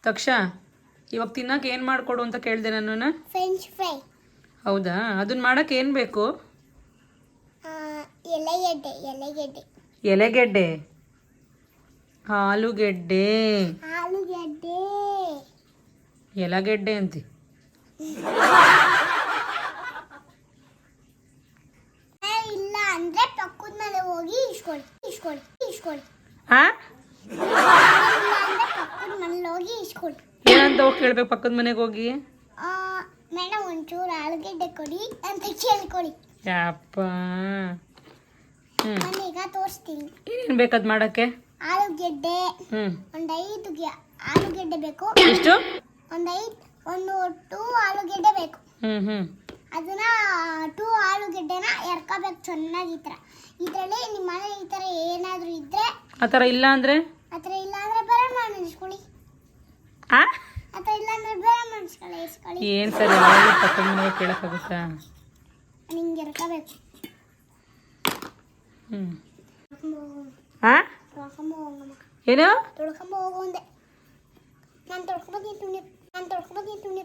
ತಕ್ಷ ಇವಾಗ ತಿನ್ನಕ್ಕೆ ಏನು ಮಾಡಿಕೊಡು ಅಂತ ಕೇಳಿದೆ ನಾನು. French fry. ಹೌದಾ, ಅದನ್ನ ಮಾಡಕ್ಕೆ ಏನು ಬೇಕು? ಎಲೆಗೆಡ್ಡೆ. ಎಲೆಗೆಡ್ಡೆ. ಎಲೆಗೆಡ್ಡೆ, ಆಲೂಗೆಡ್ಡೆ, ಆಲೂಗೆಡ್ಡೆ, ಎಲೆಗೆಡ್ಡೆ ಅಂತಿ. ಇಲ್ಲ ಅಂದ್ರೆ ಪಕ್ಕದ ಮನೆ ಹೋಗಿ ಇಸ್ಕೊಳ್ಳಿ ಇಸ್ಕೊಳ್ಳಿ ಇಸ್ಕೊಳ್ಳಿ. ಆ ಇಲ್ಲ ಅಂದ್ರೆ ಪಕ್ಕದ ಮನೇಲಿ ಹೋಗಿ ಇಸ್ಕೊಳ್ಳಿ. ಏನಂತ ಹೋಗಿ ಕೇಳ್ಬೇಕು ಪಕ್ಕದ ಮನೆಗೆ ಹೋಗಿ? ಮೇಡಮ್ ಒಂಚೂರು ಆಲೂಗೆಡ್ಡೆ ಕೊಡಿ ಅಂತ ಕೇಳ್ಕೊಳ್ಳಿ. ಯಪ್ಪ. ನಾನೀಗ ತೋರಿಸ್ತೀನಿ ಏನೇನು ಬೇಕದು ಮಾಡೋಕ್ಕೆ? ಆಲೂಗೆಡ್ಡೆ ಒಂದು 5 ಆಲೂಗೆಡ್ಡೆ ಬೇಕು. ಎಷ್ಟು? ಒಂದು 2 ಆಲೂಗೆಡ್ಡೆ ಬೇಕು. ಅದನ್ನ 2 ಆಲೂಗೆಡ್ಡೆನ ಎರ್ಕೋಬೇಕು ಚೆನ್ನಾಗಿ. ಈ ಥರ ಇದರಲ್ಲಿ ನಿಮ್ಮ ಮನೆ ಈ ಥರ ಏನಾದರೂ ಇದ್ದರೆ, ಆ ಥರ ಇಲ್ಲ ಅಂದರೆ ಬೇರೆ ಮಾಡಿಸ್ಕೊಳ್ಳಿ. ಆ ಥರ ಇಲ್ಲ ಅಂದರೆ ಬೇರೆ ಮಾಡಿಸ್ಕೊಳ್ಳಿ. ಏನು ಸರಿ ಪಕ್ಕದ ಮನೆಗೆ ಕೇಳೋಕ್ಕಾಗುತ್ತಾ? ನಿಂಗೆ ಎರ್ಕೋಬೇಕು. ಏನು ತೊಳ್ಕೊಂಬ ಹೋಗು ಅಂದೆ. ನಾನು ತೊಳ್ಕೊಬತ್ತೀನಿ.